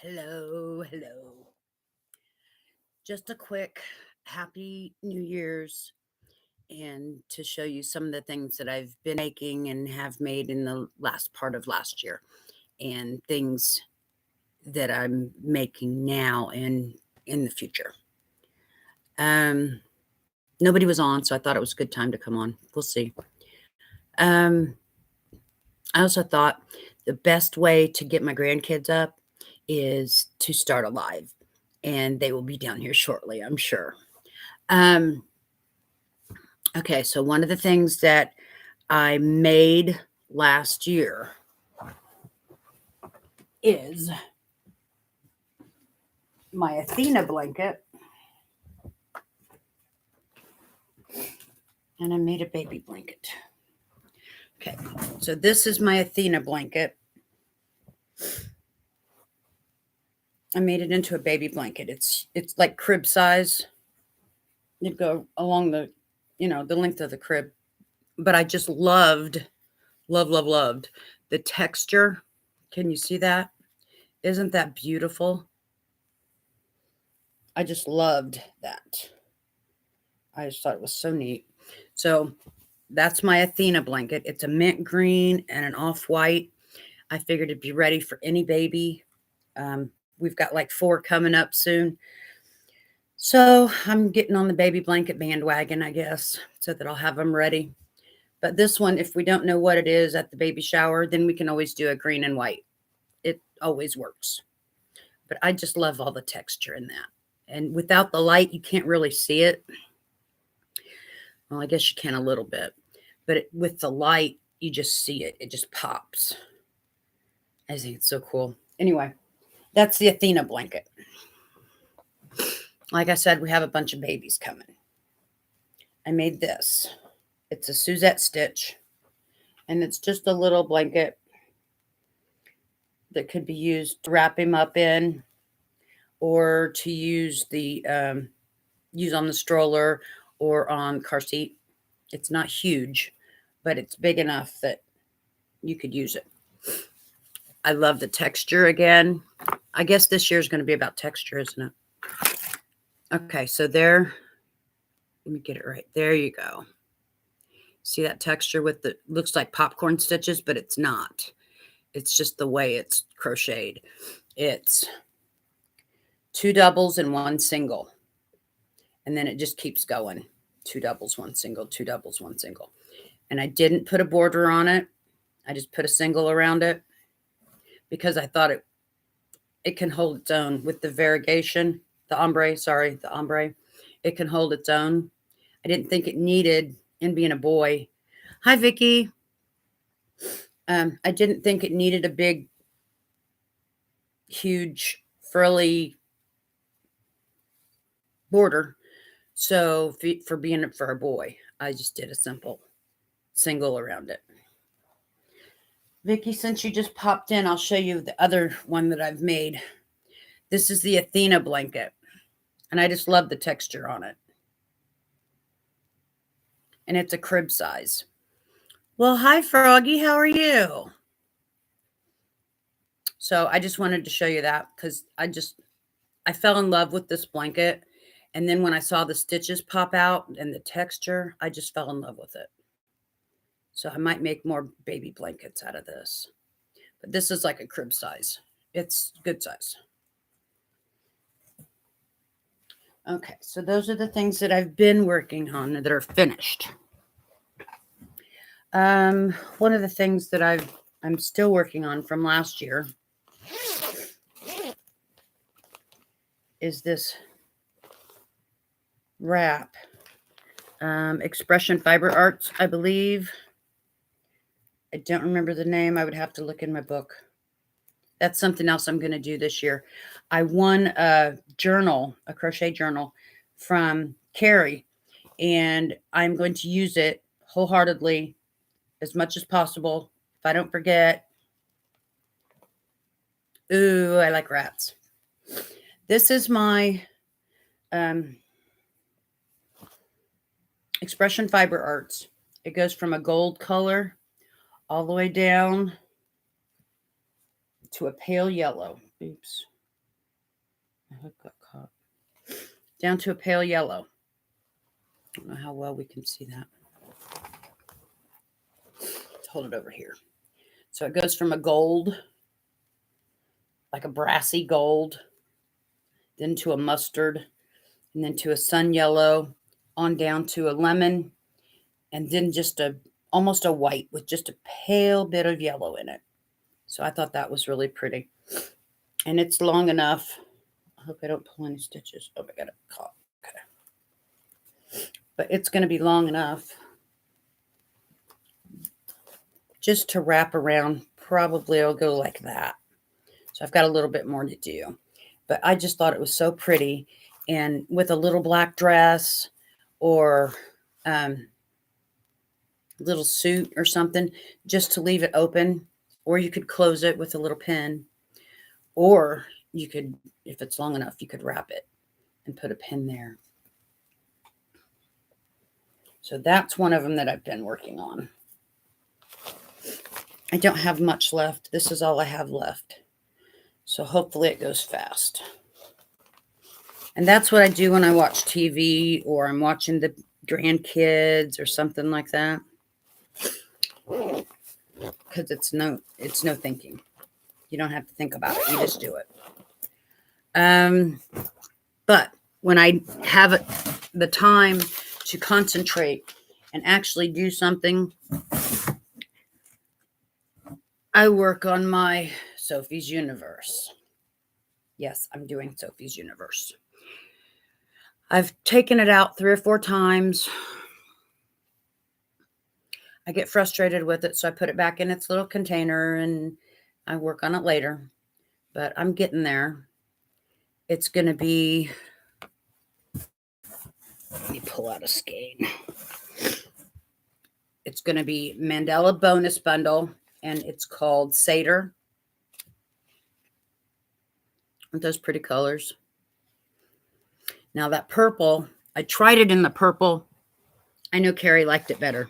Hello, hello. Just a quick happy New Year's and to show you some of the things that I've been making and have made in the last part of last year and things that I'm making now and in the future. Um Nobody was on, so I thought it was a good time to come on. We'll see. Um I also thought the best way to get my grandkids up is to start a live, and they will be down here shortly, I'm sure. Um Okay, so one of the things that I made last year is my Athena blanket, and I made a baby blanket. Okay, so this is my Athena blanket. I made it into a baby blanket. It's like crib size. It'd go along the length of the crib. But I just loved the texture. Can you see that? Isn't that beautiful? I just loved that. I just thought it was so neat. So that's my Athena blanket. It's a mint green and an off-white. I figured it'd be ready for any baby. We've got like 4 coming up soon. So I'm getting on the baby blanket bandwagon, I guess, so that I'll have them ready. But this one, if we don't know what it is at the baby shower, then we can always do a green and white. It always works. But I just love all the texture in that. And without the light, you can't really see it. Well, I guess you can a little bit. But with the light, you just see it. It just pops. I think it's so cool. Anyway, that's the Athena blanket. Like I said, we have a bunch of babies coming. I made this. It's a Suzette stitch, and it's just a little blanket that could be used to wrap him up in, or to use use on the stroller or on car seat. It's not huge, but it's big enough that you could use it. I love the texture again. I guess this year is going to be about texture, isn't it? Okay, so there, let me get it right. There you go. See that texture with the, looks like popcorn stitches, but it's not. It's just the way it's crocheted. It's 2 doubles and 1 single. And then it just keeps going. 2 doubles, 1 single, 2 doubles, 1 single. And I didn't put a border on it. I just put a single around it because I thought it can hold its own with the variegation, the ombre, it can hold its own. I didn't think it needed, and being a boy. Hi, Vicky. I didn't think it needed a big, huge, frilly border. So for being for a boy, I just did a simple single around it. Vicky, since you just popped in, I'll show you the other one that I've made. This is the Athena blanket, and I just love the texture on it. And it's a crib size. Well, hi, Froggy. How are you? So I just wanted to show you that because I fell in love with this blanket. And then when I saw the stitches pop out and the texture, I just fell in love with it. So I might make more baby blankets out of this. But this is like a crib size. It's good size. Okay, so those are the things that I've been working on that are finished. One of the things that I'm still working on from last year is this wrap. Expression Fiber Arts, I believe. I don't remember the name. I would have to look in my book. That's something else I'm going to do this year. I won a journal, a crochet journal from Carrie, and I'm going to use it wholeheartedly as much as possible. If I don't forget. Ooh, I like rats. This is my Expression Fiber Arts. It goes from a gold color all the way down to a pale yellow. Oops. My hook got caught. Down to a pale yellow. I don't know how well we can see that. Let's hold it over here. So it goes from a gold, like a brassy gold, then to a mustard, and then to a sun yellow, on down to a lemon, and then just almost a white with just a pale bit of yellow in it. So I thought that was really pretty. And it's long enough. I hope I don't pull any stitches. Oh, I got it caught. Okay. But it's going to be long enough just to wrap around. Probably it'll go like that. So I've got a little bit more to do. But I just thought it was so pretty. And with a little black dress or little suit or something, just to leave it open, or you could close it with a little pin, or you could, if it's long enough, you could wrap it and put a pin there. So that's one of them that I've been working on. I don't have much left. This is all I have left. So hopefully it goes fast. And that's what I do when I watch TV or I'm watching the grandkids or something like that. Because it's no thinking. You don't have to think about it. You just do it. But when I have the time to concentrate and actually do something, I work on my Sophie's Universe. Yes, I'm doing Sophie's Universe. I've taken it out 3 or 4 times. I get frustrated with it, so I put it back in its little container and I work on it later. But I'm getting there. It's going to be, let me pull out a skein. It's going to be Mandela Bonus Bundle, and it's called Seder. Aren't those pretty colors? Now that purple, I tried it in the purple. I know Carrie liked it better.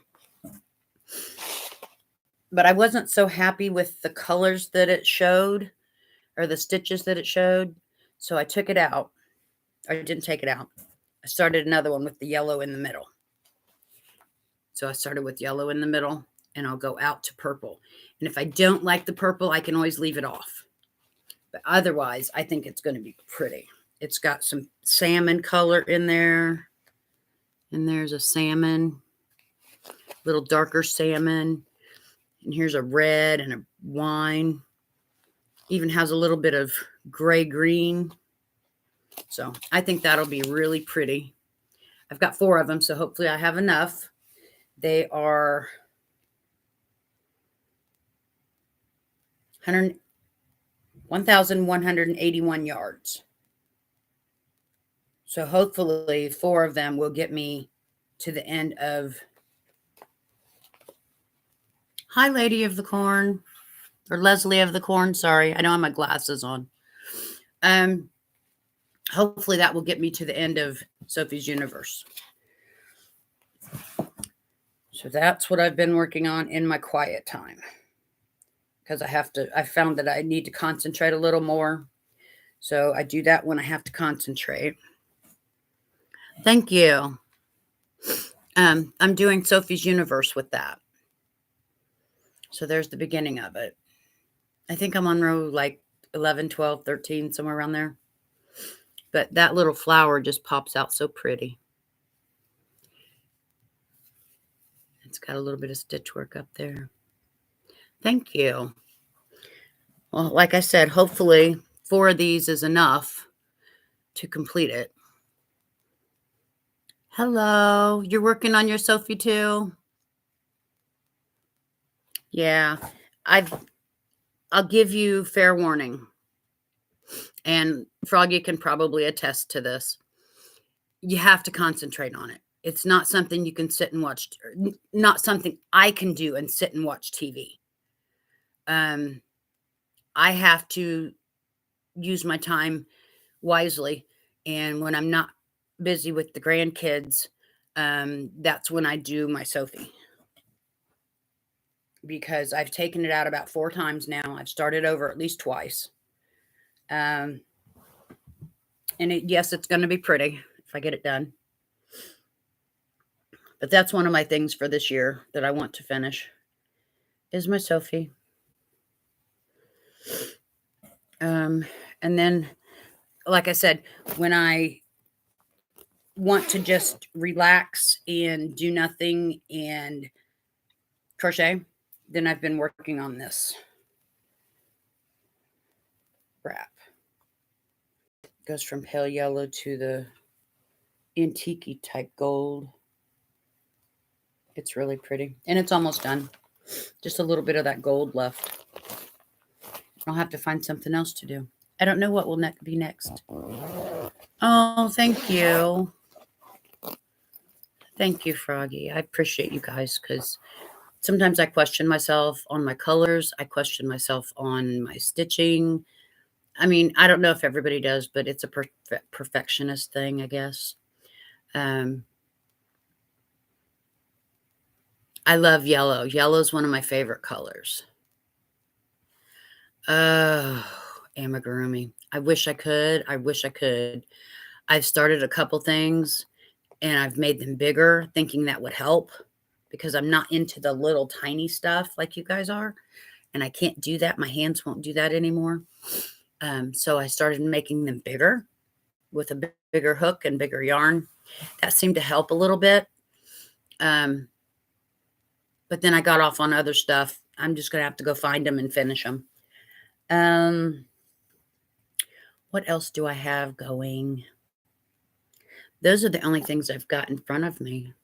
But I wasn't so happy with the colors that it showed, or the stitches that it showed. So I took it out. I didn't take it out. I started another one with the yellow in the middle. So I started with yellow in the middle, and I'll go out to purple. And if I don't like the purple, I can always leave it off. But otherwise, I think it's going to be pretty. It's got some salmon color in there. And there's a salmon, little darker salmon. And here's a red and a wine. Even has a little bit of gray-green. So I think that'll be really pretty. I've got 4 of them, so hopefully I have enough. They are 1,181 yards. So hopefully 4 of them will get me to the end of, hi, Lady of the Corn, or Leslie of the Corn. Sorry, I don't have my glasses on. Hopefully that will get me to the end of Sophie's Universe. So that's what I've been working on in my quiet time. Because I found that I need to concentrate a little more. So I do that when I have to concentrate. Thank you. I'm doing Sophie's Universe with that. So there's the beginning of it. I think I'm on row like 11, 12, 13, somewhere around there. But that little flower just pops out so pretty. It's got a little bit of stitch work up there. Thank you. Well, like I said, hopefully 4 of these is enough to complete it. Hello, you're working on your Sophie too? Yeah, I'll give you fair warning. And Froggy can probably attest to this. You have to concentrate on it. It's not something you can sit and watch, not something I can do and sit and watch TV. I have to use my time wisely. And when I'm not busy with the grandkids, that's when I do my Sophie. Because I've taken it out about 4 times now. I've started over at least twice. And yes, it's going to be pretty if I get it done. But that's one of my things for this year that I want to finish is my Sophie. And then, like I said, when I want to just relax and do nothing and crochet, then I've been working on this wrap. It goes from pale yellow to the antique type gold. It's really pretty. And it's almost done. Just a little bit of that gold left. I'll have to find something else to do. I don't know what will be next. Oh, thank you. Thank you, Froggy. I appreciate you guys because sometimes I question myself on my colors. I question myself on my stitching. I mean, I don't know if everybody does, but it's a perfectionist thing, I guess. I love yellow. Yellow is one of my favorite colors. Oh, amigurumi. I wish I could. I wish I could. I've started a couple things and I've made them bigger thinking that would help because I'm not into the little tiny stuff like you guys are. And I can't do that. My hands won't do that anymore. So I started making them bigger with a bigger hook and bigger yarn. That seemed to help a little bit. But then I got off on other stuff. I'm just going to have to go find them and finish them. What else do I have going? Those are the only things I've got in front of me.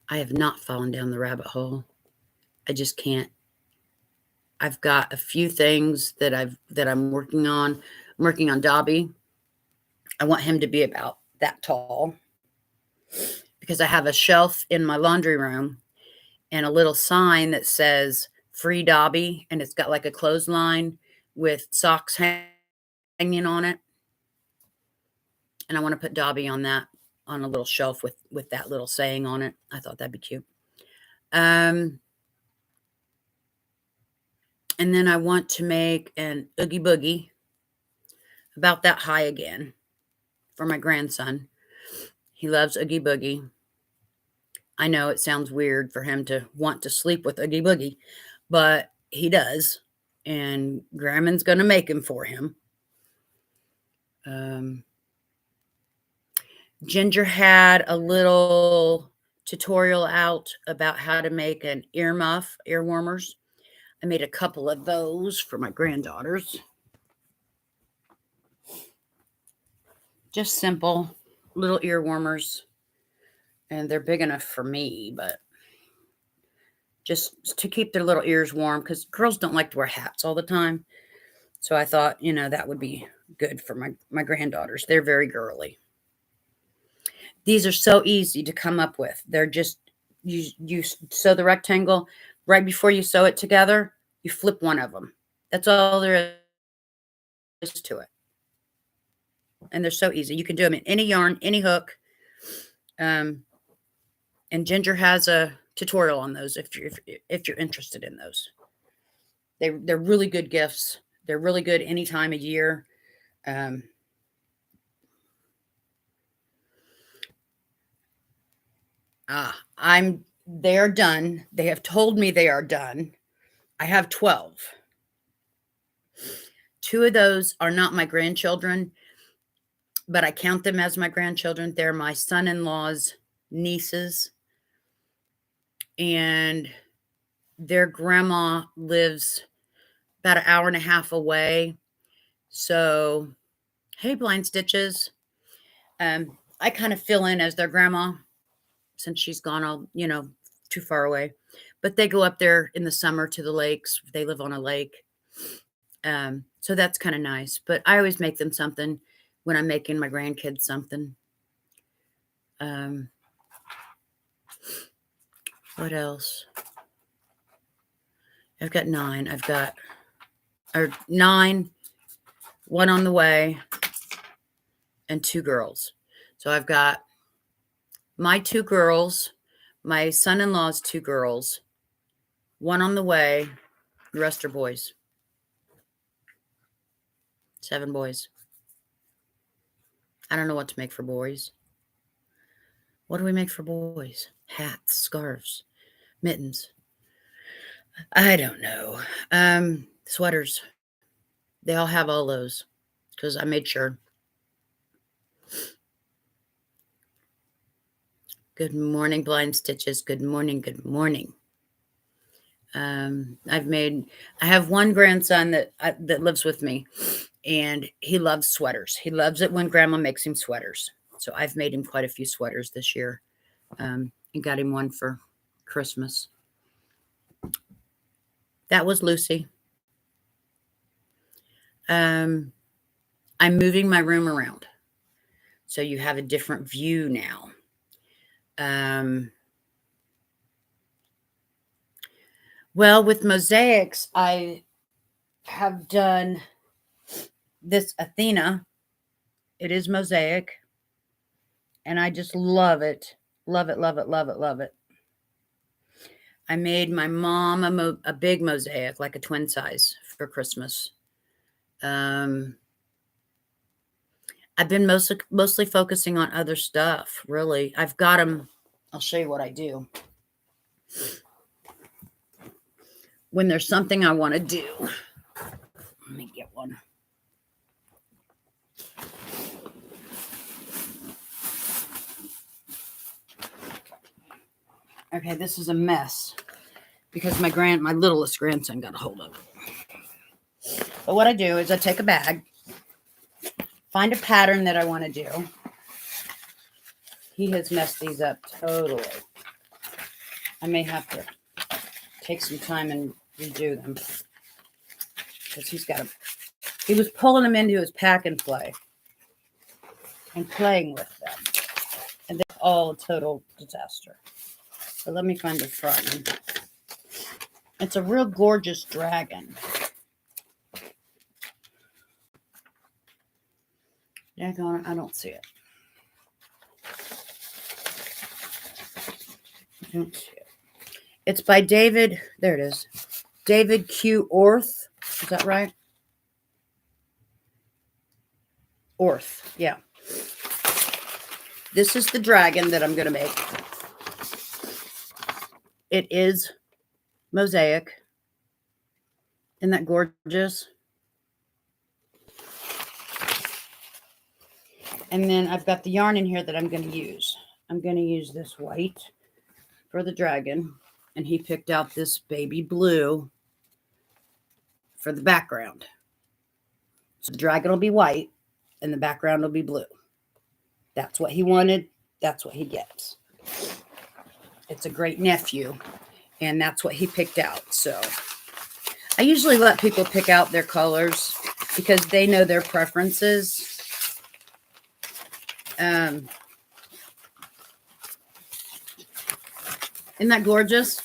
I have not fallen down the rabbit hole. I just can't. I've got a few things that I'm working on. I'm working on Dobby. I want him to be about that tall because I have a shelf in my laundry room and a little sign that says Free Dobby, and it's got like a clothesline with socks hanging on it. And I want to put Dobby on that, on a little shelf with that little saying on it. I thought that'd be cute. And then I want to make an Oogie Boogie about that high again for my grandson. He loves Oogie Boogie. I know it sounds weird for him to want to sleep with Oogie Boogie, but he does. And Grandma's going to make him for him. Ginger had a little tutorial out about how to make an earmuff, ear warmers. I made a couple of those for my granddaughters. Just simple little ear warmers. And they're big enough for me, but just to keep their little ears warm because girls don't like to wear hats all the time. So I thought, that would be good for my granddaughters. They're very girly. These are so easy to come up with. They're just, you sew the rectangle. Right before you sew it together, you flip one of them. That's all there is to it. And they're so easy. You can do them in any yarn, any hook. And Ginger has a tutorial on those if you're interested in those. They're really good gifts. They're really good any time of year. They are done. They have told me they are done. I have 12. 2 of those are not my grandchildren, but I count them as my grandchildren. They're my son-in-law's nieces. And their grandma lives about an hour and a half away. So, hey, Blind Stitches. I kind of fill in as their grandma since she's gone all, too far away. But they go up there in the summer to the lakes. They live on a lake. So that's kind of nice. But I always make them something when I'm making my grandkids something. What else? I've got 9. I've got 9, 1 on the way, and 2 girls. So I've got my 2 girls, my son-in-law's 2 girls, 1 on the way, the rest are boys. 7 boys. I don't know what to make for boys. What do we make for boys? Hats, scarves, mittens. I don't know. Sweaters. They all have all those because I made sure. Good morning, Blind Stitches. Good morning. Good morning. I have one grandson that lives with me, and he loves sweaters. He loves it when Grandma makes him sweaters. So I've made him quite a few sweaters this year, and got him one for Christmas. That was Lucy. I'm moving my room around, so you have a different view now. Well, with mosaics, I have done this Athena. It is mosaic, and I just love it. Love it, love it, love it, love it. I made my mom a big mosaic, like a twin size, for Christmas. I've been mostly focusing on other stuff, really. I've got them. I'll show you what I do. When there's something I want to do. Let me get one. Okay, this is a mess because my littlest grandson got a hold of it. But what I do is I take a bag, find a pattern that I want to do. He has messed these up totally. I may have to take some time and redo them because he was pulling them into his pack and play and playing with them. And they're all a total disaster. So let me find the front. It's a real gorgeous dragon. Daggone it, I don't see it. I don't see it. It's by David. There it is. David Q. Orth. Is that right? Orth. Yeah. This is the dragon that I'm going to make. It is mosaic. Isn't that gorgeous? And then I've got the yarn in here that I'm going to use. I'm going to use this white for the dragon. And he picked out this baby blue for the background. So the dragon will be white and the background will be blue. That's what he wanted. That's what he gets. It's a great nephew. And that's what he picked out. So I usually let people pick out their colors because they know their preferences. Isn't that gorgeous?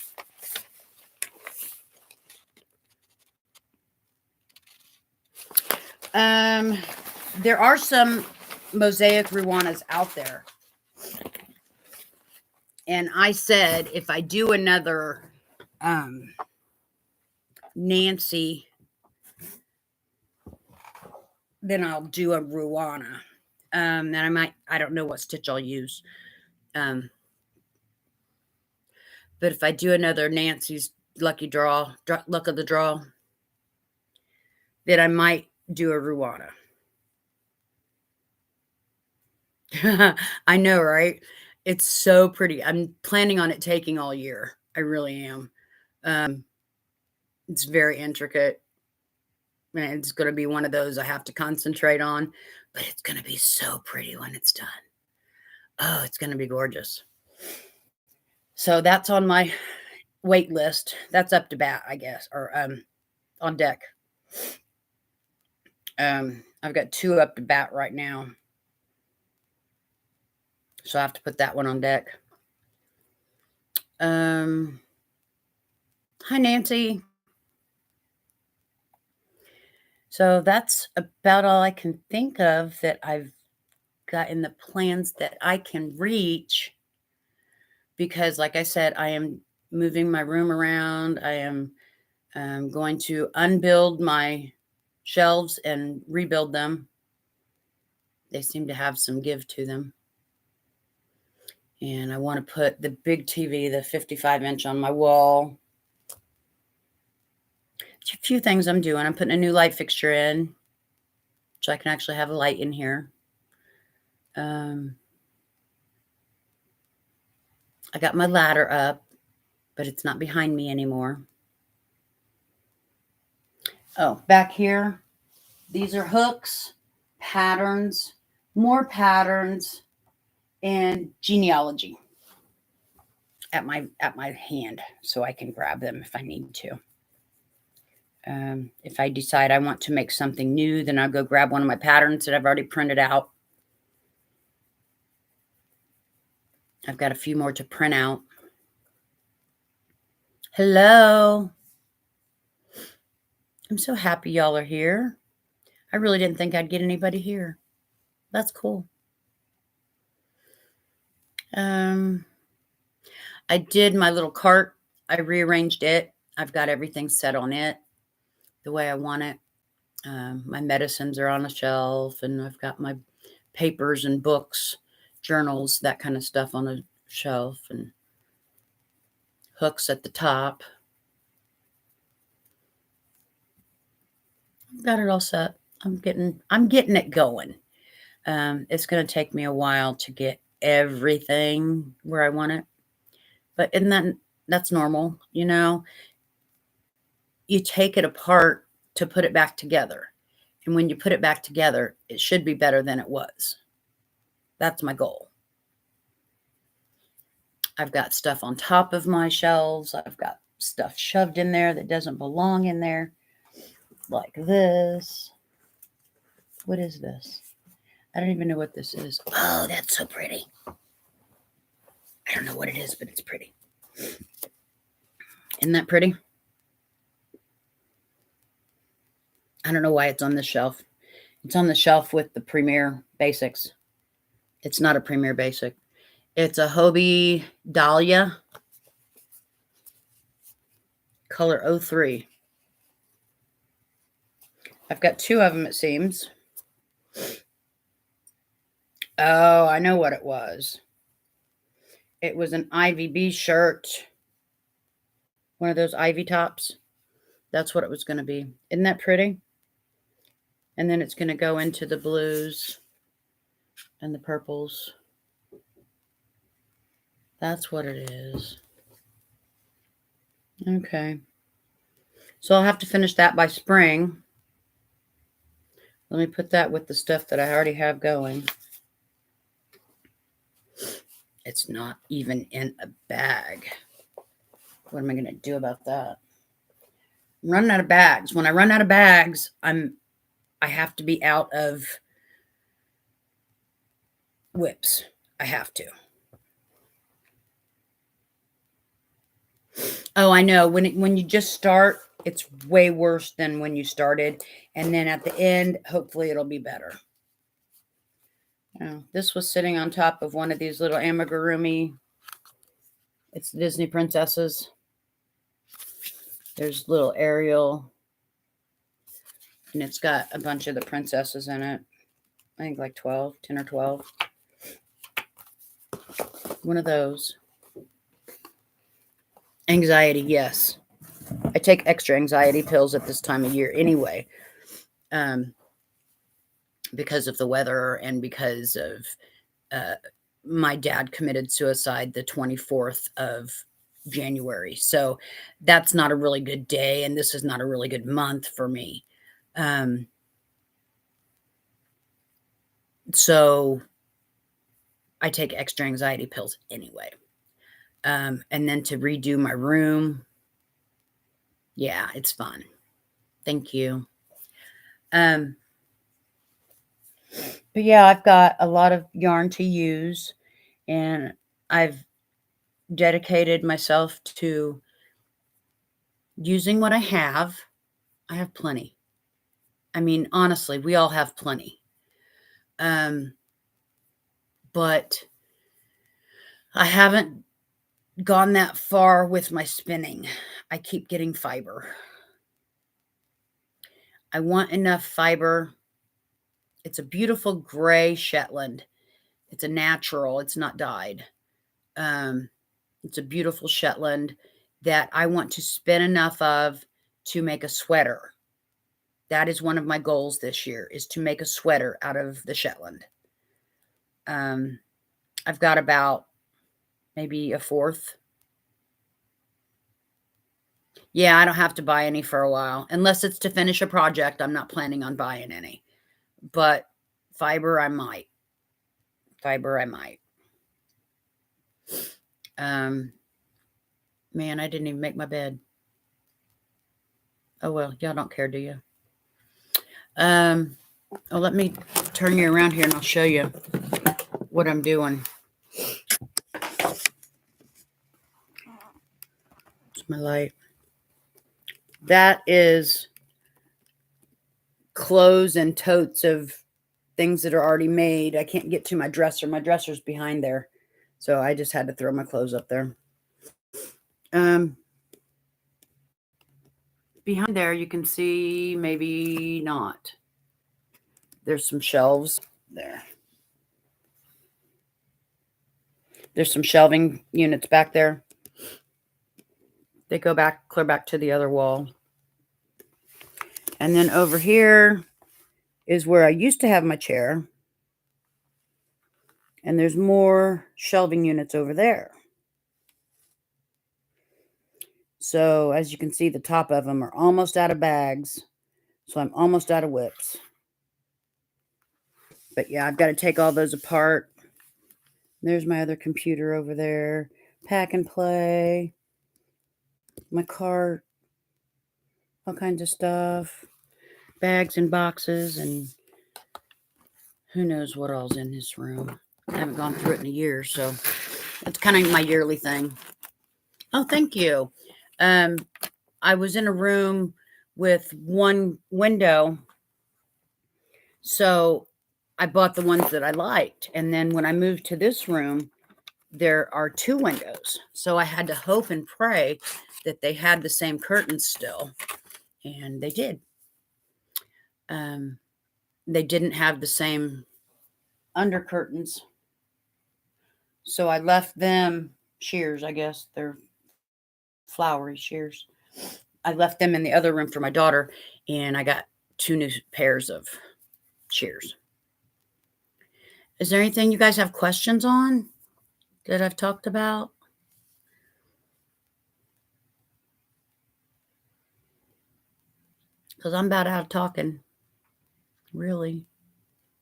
There are some mosaic Ruanas out there. And I said, if I do another Nancy, then I'll do a Ruana. Then I don't know what stitch I'll use. But if I do another Nancy's luck of the draw, then I might do a Ruana. I know, right? It's so pretty. I'm planning on it taking all year. I really am. It's very intricate. And it's going to be one of those I have to concentrate on, but it's going to be so pretty when it's done. Oh, it's going to be gorgeous. So that's on my wait list. That's up to bat, I guess, or on deck. I've got 2 up to bat right now. So I have to put that one on deck. Hi, Nancy. So that's about all I can think of that I've got in the plans that I can reach. Because like I said, I am moving my room around. I am going to unbuild my shelves and rebuild them. They seem to have some give to them. And I want to put the big TV, the 55-inch, on my wall. A few things I'm doing. I'm putting a new light fixture in, so I can actually have a light in here. I got my ladder up, but it's not behind me anymore. Oh, back here, these are hooks, patterns, more patterns, and genealogy at my hand, so I can grab them if I need to. If I decide I want to make something new, then I'll go grab one of my patterns that I've already printed out. I've got a few more to print out. Hello. I'm so happy y'all are here. I really didn't think I'd get anybody here. That's cool. I did my little cart. I rearranged it. I've got everything set on it the way I want it. My medicines are on a shelf, and I've got my papers and books, journals, that kind of stuff on a shelf, and hooks at the top. I've got it all set. I'm getting it going. It's going to take me a while to get everything where I want it, but that's normal. You take it apart to put it back together, and when you put it back together, it should be better than it was. That's my goal. I've got stuff on top of my shelves. I've got stuff shoved in there that doesn't belong in there, like this. What is this? I don't even know what this is. Oh, that's so pretty. I don't know what it is, but it's pretty. Isn't that pretty? I don't know why it's on this shelf. It's on the shelf with the Premier Basics. It's not a Premier Basic. It's a Hobie Dahlia, color 03. I've got two of them, it seems. Oh, I know what it was. It was an IVB shirt. One of those Ivy tops. That's what it was going to be. Isn't that pretty? And then it's going to go into the blues and the purples. That's what it is. Okay. So I'll have to finish that by spring. Let me put that with the stuff that I already have going. It's not even in a bag. What am I going to do about that? I'm running out of bags. When I run out of bags, I have to be out of whips. I have to. Oh, I know. When you just start, it's way worse than when you started. And then at the end, hopefully it'll be better. Oh, this was sitting on top of one of these little amigurumi. It's Disney princesses. There's little Ariel. And it's got a bunch of the princesses in it. I think like 10 or 12. One of those. Anxiety, yes. I take extra anxiety pills at this time of year anyway, because of the weather and because of my dad committed suicide the 24th of January. So that's not a really good day, and this is not a really good month for me. So I take extra anxiety pills anyway. And then to redo my room. Yeah, it's fun. Thank you. But yeah, I've got a lot of yarn to use, and I've dedicated myself to using what I have. I have plenty. I mean, honestly, we all have plenty. But I haven't gone that far with my spinning. I keep getting fiber. I want enough fiber. It's a beautiful gray Shetland. It's a natural. It's not dyed. It's a beautiful Shetland that I want to spin enough of to make a sweater. That is one of my goals this year, is to make a sweater out of the Shetland. I've got about maybe a fourth. Yeah, I don't have to buy any for a while. Unless it's to finish a project, I'm not planning on buying any. But fiber, I might. Fiber, I might. Man, I didn't even make my bed. Oh, well, y'all don't care, do you? Oh, let me turn you around here and I'll show you what I'm doing. It's my light. That is clothes and totes of things that are already made. I can't get to my dresser. My dresser's behind there. So I just had to throw my clothes up there. Behind there, you can see, maybe not. There's some shelves there. There's some shelving units back there. They go back, clear back to the other wall. And then over here is where I used to have my chair. And there's more shelving units over there. So as you can see, the top of them are almost out of bags. So I'm almost out of whips. But yeah, I've got to take all those apart. There's my other computer over there. Pack and play. My cart. All kinds of stuff. Bags and boxes and who knows what all's in this room. I haven't gone through it in a year, so it's kind of my yearly thing. Oh, thank you. I was in a room with one window, so I bought the ones that I liked. And then when I moved to this room, there are two windows. So I had to hope and pray that they had the same curtains still. And they did. They didn't have the same under curtains. So I left them shears, I guess. They're flowery shears. I left them in the other room for my daughter, and I got 2 new pairs of shears. Is there anything you guys have questions on that I've talked about? Because I'm about out of talking. Really.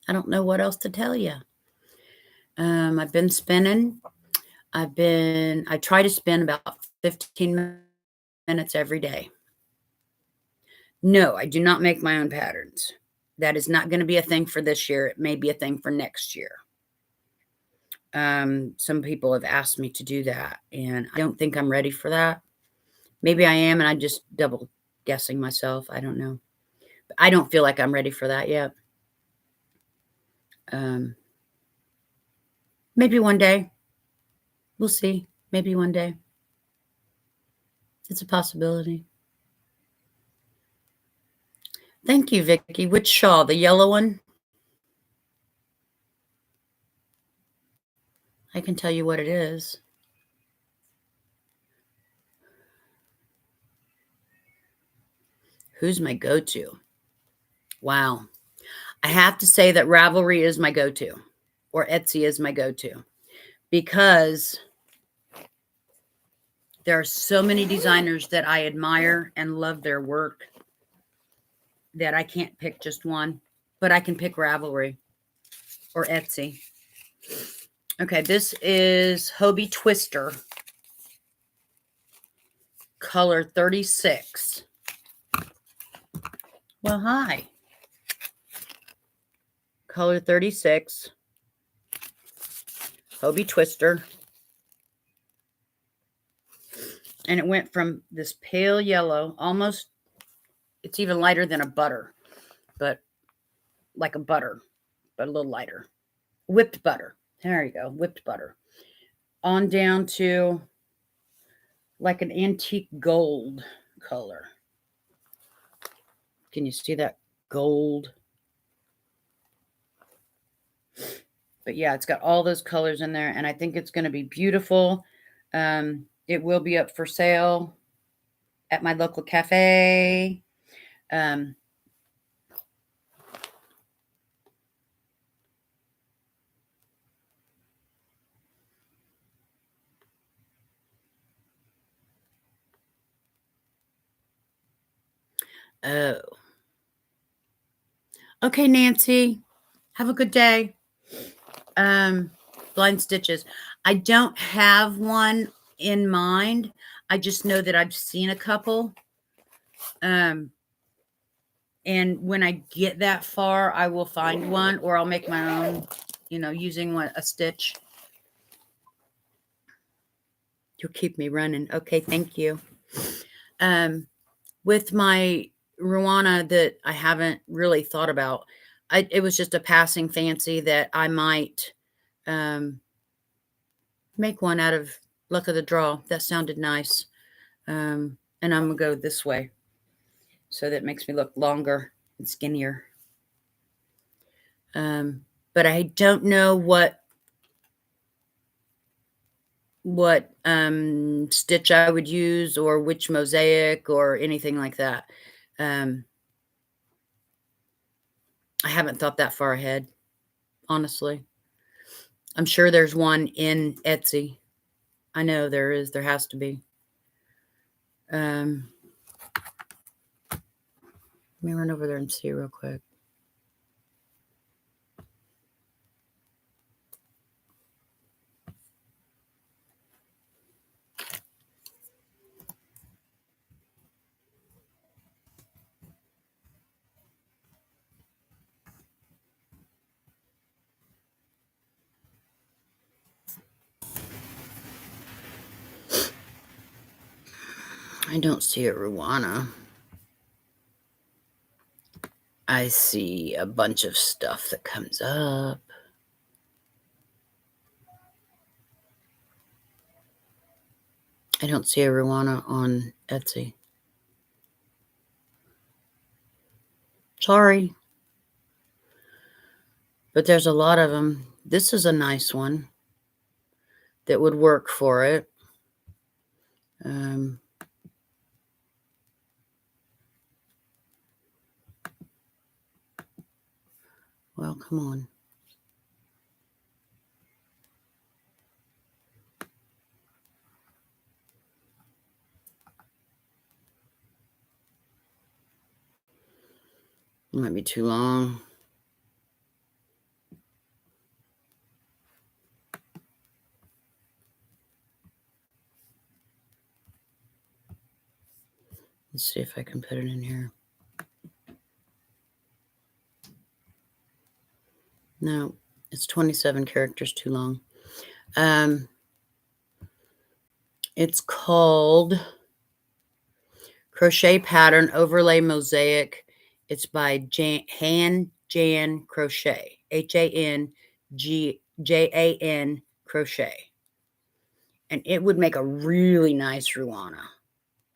I don't know what else to tell you. I've been spinning. I try to spin about 15 minutes every day. No, I do not make my own patterns. That is not going to be a thing for this year. It may be a thing for next year. Some people have asked me to do that, and I don't think I'm ready for that. Maybe I am, and I'm just double guessing myself. I don't know. But I don't feel like I'm ready for that yet. Maybe one day. We'll see. Maybe one day. It's a possibility. Thank you, Vicki. Which shawl? The yellow one? I can tell you what it is. Who's my go-to? Wow. I have to say that Ravelry is my go-to, or Etsy is my go-to, because there are so many designers that I admire and love their work that I can't pick just one, but I can pick Ravelry or Etsy. Okay, this is Hobie Twister, color 36. Well, hi. Color 36, Hobie Twister. And it went from this pale yellow, almost, it's even lighter than a butter, but like a butter, but a little lighter. Whipped butter. There you go, whipped butter. On down to like an antique gold color. Can you see that gold? But yeah, it's got all those colors in there, and I think it's going to be beautiful. It will be up for sale at my local cafe. Um, oh, okay, Nancy. Have a good day. Blind stitches. I don't have one in mind. I just know that I've seen a couple. And when I get that far, I will find one, or I'll make my own, using a stitch. You'll keep me running. Okay, thank you. With my Ruana that I haven't really thought about, it was just a passing fancy that I might make one out of luck of the draw. That sounded nice. And I'm going to go this way. So that makes me look longer and skinnier. But I don't know what stitch I would use, or which mosaic, or anything like that. I haven't thought that far ahead, honestly. I'm sure there's one in Etsy. I know there is. There has to be. Let me run over there and see real quick. I don't see a Ruana. I see a bunch of stuff that comes up. I don't see a Ruana on Etsy. Sorry. But there's a lot of them. This is a nice one that would work for it. Well, come on. It might be too long. Let's see if I can put it in here. No, it's 27 characters too long. It's called Crochet Pattern Overlay Mosaic. It's by Han Jan Crochet. HANJAN Crochet. And it would make a really nice Ruana.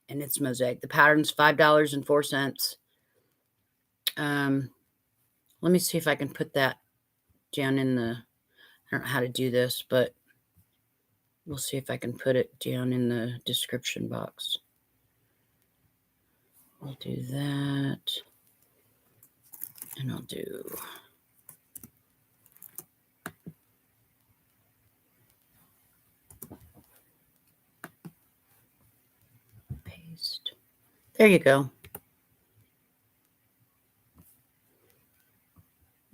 And it's mosaic. The pattern's $5.04. Let me see if I can put that down in the, I don't know how to do this, but we'll see if I can put it down in the description box. I'll do that. And I'll do paste. There you go.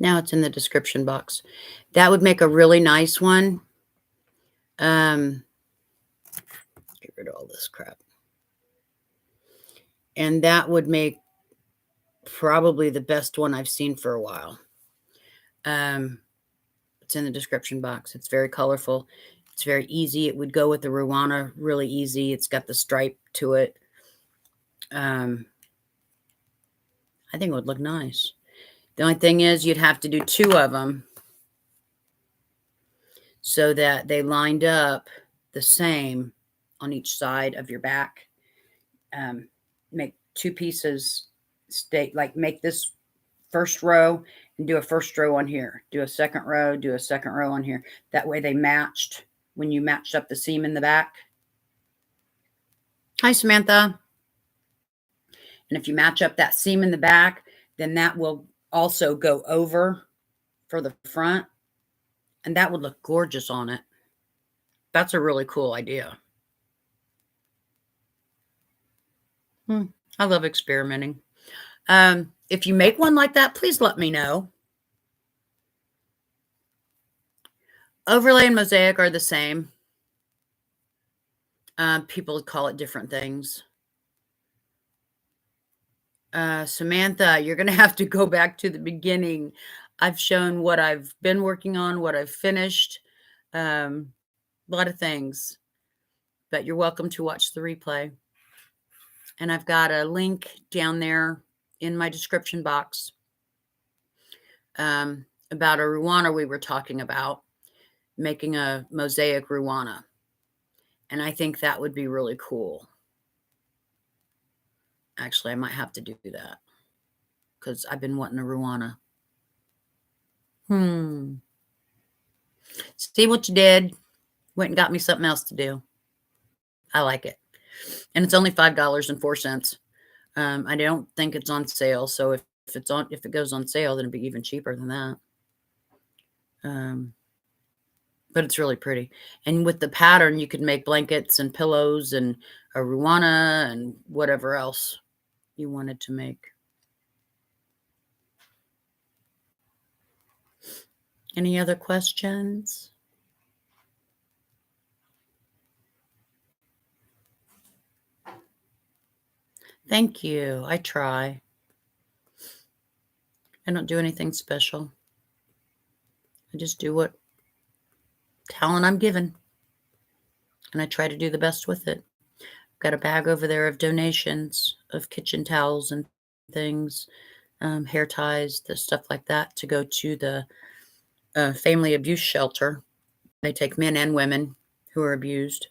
Now it's in the description box. That would make a really nice one. Get rid of all this crap. And that would make probably the best one I've seen for a while. It's in the description box. It's very colorful. It's very easy. It would go with the Ruana really easy. It's got the stripe to it. I think it would look nice. The only thing is you'd have to do 2 of them so that they lined up the same on each side of your back. Make 2 pieces stay, like make this first row and do a first row on here. Do a second row, do a second row on here. That way they matched when you matched up the seam in the back. Hi, Samantha. And if you match up that seam in the back, then that will also go over for the front. And that would look gorgeous on it. That's a really cool idea. I love experimenting. If you make one like that, please let me know. Overlay and mosaic are the same. People call it different things. Samantha, you're going to have to go back to the beginning. I've shown what I've been working on, what I've finished, a lot of things, but you're welcome to watch the replay. And I've got a link down there in my description box about a Ruana we were talking about, making a mosaic Ruana. And I think that would be really cool. Actually, I might have to do that because I've been wanting a Ruana. See what you did? Went and got me something else to do. I like it. And it's only $5.04. I don't think it's on sale. So if it goes on sale, then it'd be even cheaper than that. But it's really pretty. And with the pattern, you could make blankets and pillows and a Ruana and whatever else you wanted to make. Any other questions? Thank you. I try. I don't do anything special. I just do what talent I'm given. And I try to do the best with it. I've got a bag over there of donations of kitchen towels and things, hair ties, the stuff like that to go to the family abuse shelter. They take men and women who are abused.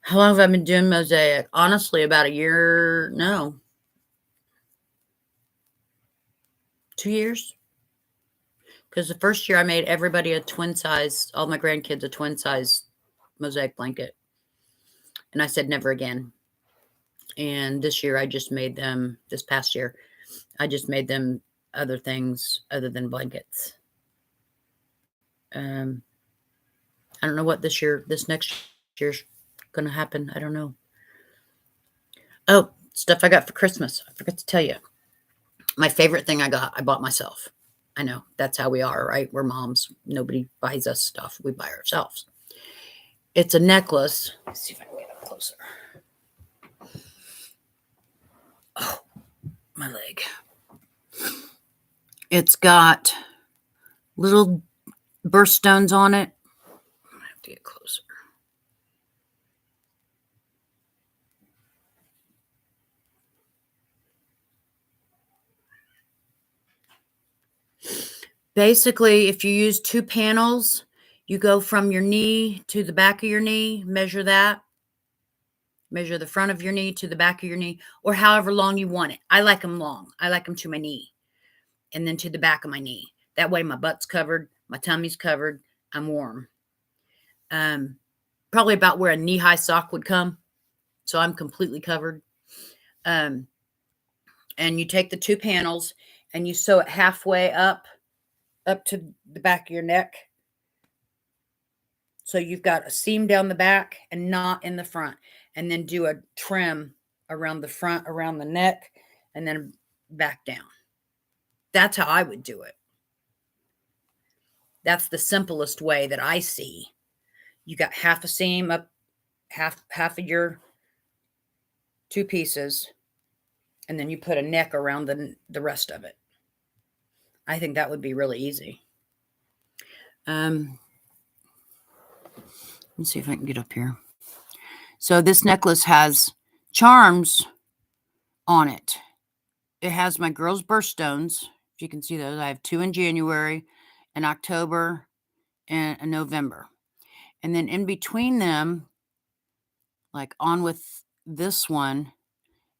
How long have I been doing mosaic? Honestly, about a year. No. 2 years. Because the first year I made everybody a twin size, all my grandkids a twin size mosaic blanket. And I said never again. And this year this past year, I just made them other things other than blankets. I don't know what this next year's going to happen. I don't know. Oh, stuff I got for Christmas. I forgot to tell you. My favorite thing I bought myself. I know that's how we are, right? We're moms. Nobody buys us stuff. We buy ourselves. It's a necklace. Let's see if I can get up closer. Oh, my leg. It's got little birthstones on it. I have to get closer. Basically, if you use 2 panels, you go from your knee to the back of your knee, measure that. Measure the front of your knee to the back of your knee, or however long you want it. I like them long. I like them to my knee and then to the back of my knee. That way my butt's covered, my tummy's covered, I'm warm. Probably about where a knee-high sock would come. So I'm completely covered. And you take the 2 panels and you sew it halfway up to the back of your neck. So you've got a seam down the back and not in the front. And then do a trim around the front, around the neck, and then back down. That's how I would do it. That's the simplest way that I see. You got half a seam up, half of your 2 pieces, and then you put a neck around the rest of it. I think that would be really easy. Let's see if I can get up here. So this necklace has charms on it. It has my girls' birthstones. If you can see those, I have 2 in January, in October, and in November. And then in between them, like on with this one,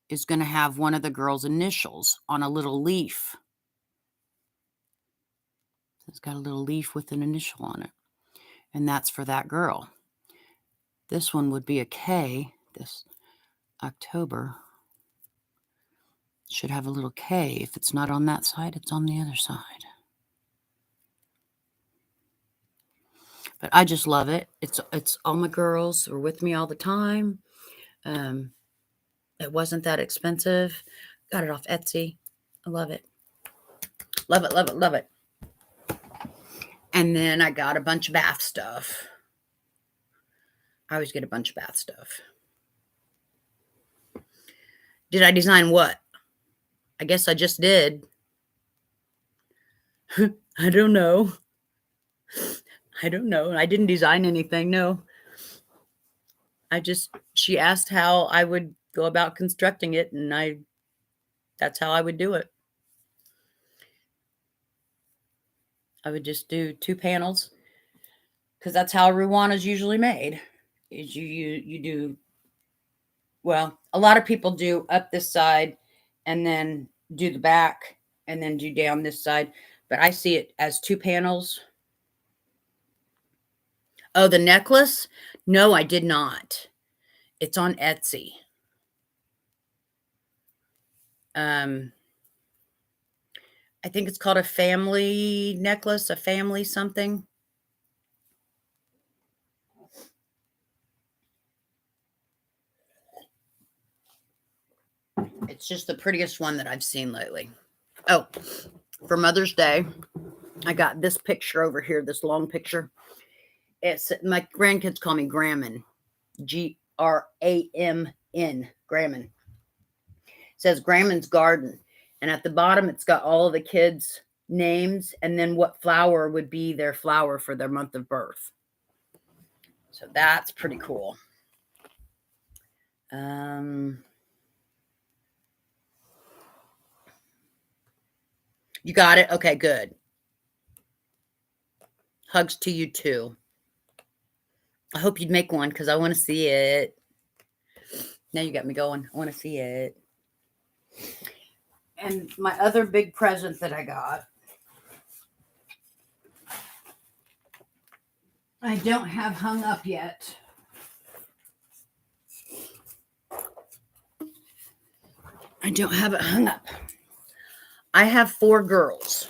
is going to have one of the girl's initials on a little leaf. It's got a little leaf with an initial on it, and that's for that girl. This one would be a K. This October should have a little K. If it's not on that side, it's on the other side. But I just love it. It's all my girls are with me all the time. It wasn't that expensive. Got it off Etsy. I love it. Love it, love it, love it. And then I got a bunch of bath stuff. I always get a bunch of bath stuff. Did I design what? I guess I just did. I don't know. I don't know. I didn't design anything, no. She asked how I would go about constructing it, and that's how I would do it. I would just do 2 panels, because that's how Ruana is usually made. Is you do, well, a lot of people do up this side and then do the back and then do down this side, but I see it as 2 panels. Oh, the necklace? No, I did not. It's on Etsy. I think it's called a family necklace, a family something. It's just the prettiest one that I've seen lately. Oh, for Mother's Day, I got this picture over here, this long picture. It's, my grandkids call me Grammin. Gramn, Grammin. It says Grammin's Garden. And at the bottom, it's got all of the kids' names and then what flower would be their flower for their month of birth. So that's pretty cool. You got it? Okay, good. Hugs to you too. I hope you'd make one because I want to see it. Now you got me going. I want to see it. And my other big present that I got, I don't have hung up yet. I don't have it hung up. I have 4 girls.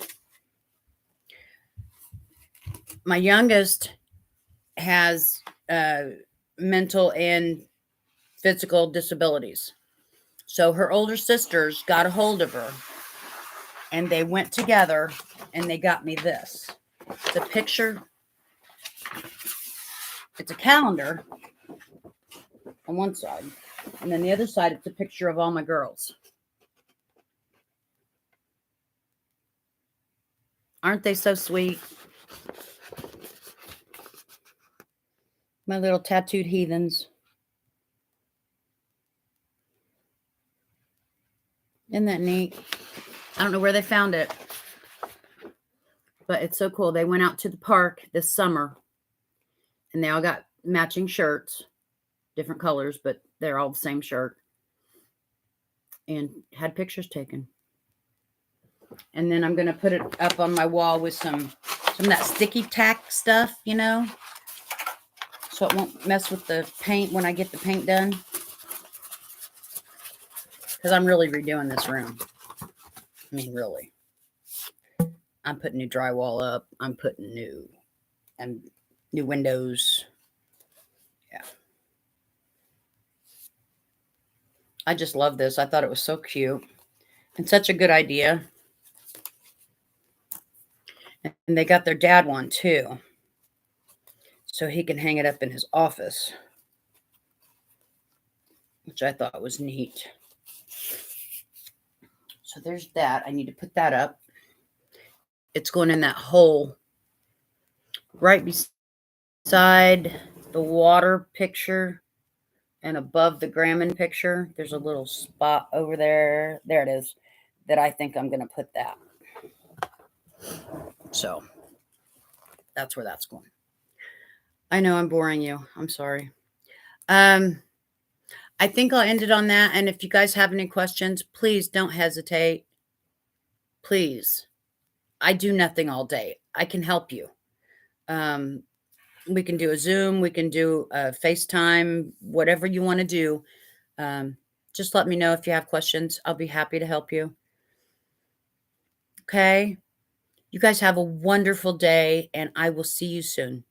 My youngest has mental and physical disabilities. So her older sisters got a hold of her and they went together and they got me this. The picture, it's a calendar on one side, and then the other side, it's a picture of all my girls. Aren't they so sweet? My little tattooed heathens. Isn't that neat? I don't know where they found it, but it's so cool. They went out to the park this summer and they all got matching shirts, different colors, but they're all the same shirt, and had pictures taken. And then I'm going to put it up on my wall with some of that sticky tack stuff, you know, so it won't mess with the paint when I get the paint done. Because I'm really redoing this room. I mean, really. I'm putting new drywall up. I'm putting new windows. Yeah. I just love this. I thought it was so cute and such a good idea. And they got their dad one too, so he can hang it up in his office, which I thought was neat. So there's that. I need to put that up. It's going in that hole right beside the water picture and above the Grammin picture. There's a little spot over there. There it is. That I think I'm going to put that. So that's where that's going. I know I'm boring you. I'm sorry. I think I'll end it on that. And if you guys have any questions, please don't hesitate. Please. I do nothing all day. I can help you. We can do a Zoom, we can do a FaceTime, whatever you want to do. Just let me know if you have questions. I'll be happy to help you. Okay. You guys have a wonderful day, and I will see you soon.